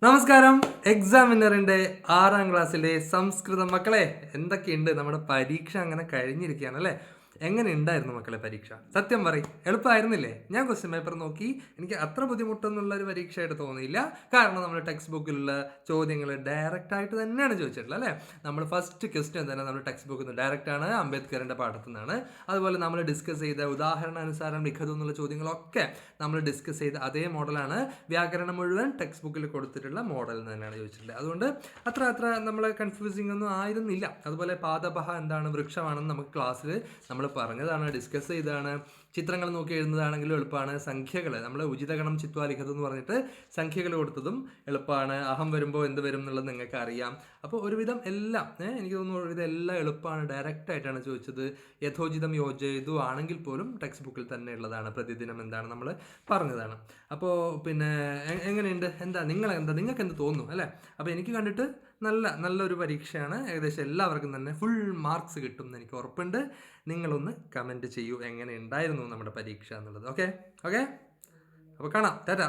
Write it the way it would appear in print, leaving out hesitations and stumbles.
നമസ്കാരം. എക്സാമിനറിന്റെ 6ാം ക്ലാസ്സിലെ സംസ്കൃതം. മക്കളെ, എന്തൊക്കെയുണ്ട്? നമ്മുടെ പരീക്ഷ അങ്ങനെ കഴിഞ്ഞിരിക്കുകയാണ് അല്ലേ? എങ്ങനെ ഉണ്ടായിരുന്നു മക്കളെ പരീക്ഷ? സത്യം പറയും, എളുപ്പമായിരുന്നില്ലേ? ഞാൻ ക്വസ്റ്റ്യൻ പേപ്പർ നോക്കി, എനിക്ക് അത്ര ബുദ്ധിമുട്ടൊന്നുള്ള ഒരു പരീക്ഷയായിട്ട് തോന്നിയില്ല. കാരണം നമ്മുടെ ടെക്സ്റ്റ് ബുക്കിലുള്ള ചോദ്യങ്ങൾ ഡയറക്റ്റ് ആയിട്ട് തന്നെയാണ് ചോദിച്ചിട്ടുള്ളത് അല്ലേ? നമ്മൾ ഫസ്റ്റ് ക്വസ്റ്റ്യൻ തന്നെ നമ്മുടെ ടെക്സ്റ്റ് ബുക്കിൽ നിന്ന് ഡയറക്റ്റ് ആണ്, അംബേദ്കറിന്റെ പാഠത്തു നിന്നാണ്. അതുപോലെ നമ്മൾ ഡിസ്കസ് ചെയ്ത ഉദാഹരണാനുസാരം ലിഖിതം എന്നുള്ള ചോദ്യങ്ങളൊക്കെ നമ്മൾ ഡിസ്കസ് ചെയ്ത അതേ മോഡലാണ്. വ്യാകരണം മുഴുവൻ ടെക്സ്റ്റ് ബുക്കിൽ കൊടുത്തിട്ടുള്ള മോഡൽ തന്നെയാണ് ചോദിച്ചിട്ടുള്ളത്. അതുകൊണ്ട് അത്ര നമ്മൾ കൺഫ്യൂസിംഗ് ഒന്നും ആയിരുന്നില്ല. അതുപോലെ പാദപഹ എന്താണ്, വൃക്ഷമാണെന്ന് നമുക്ക് ക്ലാസ്സിൽ നമ്മൾ പറഞ്ഞതാണ്, ഡിസ്കസ് ചെയ്താണ്. ചിത്രങ്ങൾ നോക്കി എഴുതുന്നതാണെങ്കിലും എളുപ്പമാണ്. സംഖ്യകൾ നമ്മൾ ഉചിതഗണം ചിത്വാലിഖിതം എന്ന് പറഞ്ഞിട്ട് സംഖ്യകൾ കൊടുത്തതും എളുപ്പമാണ്. അഹം വരുമ്പോൾ എന്ത് വരും എന്നുള്ളത് നിങ്ങൾക്ക് അറിയാം. അപ്പോൾ ഒരുവിധം എല്ലാം എനിക്ക് തോന്നുന്നു ഒരുവിധം എല്ലാം എളുപ്പമാണ്. ഡയറക്റ്റ് ആയിട്ടാണ് ചോദിച്ചത്. യഥോചിതം യോജയിതു ആണെങ്കിൽ പോലും ടെക്സ്റ്റ് ബുക്കിൽ തന്നെ ഉള്ളതാണ്. പ്രതിദിനം എന്താണ് നമ്മൾ പറഞ്ഞതാണ്. അപ്പോൾ പിന്നെ എങ്ങനെയുണ്ട്? നിങ്ങൾക്ക് എന്ത് തോന്നുന്നു അല്ലേ? അപ്പോൾ എനിക്ക് കണ്ടിട്ട് നല്ലൊരു പരീക്ഷയാണ്. ഏകദേശം എല്ലാവർക്കും തന്നെ ഫുൾ മാർക്സ് കിട്ടും എന്ന് എനിക്ക് ഉറപ്പുണ്ട്. നിങ്ങളൊന്ന് കമൻറ്റ് ചെയ്യൂ എങ്ങനെ ഉണ്ടായിരുന്നു നമ്മുടെ പരീക്ഷ എന്നുള്ളത്. ഓക്കെ, അപ്പോൾ കാണാം. ടാറ്റാ.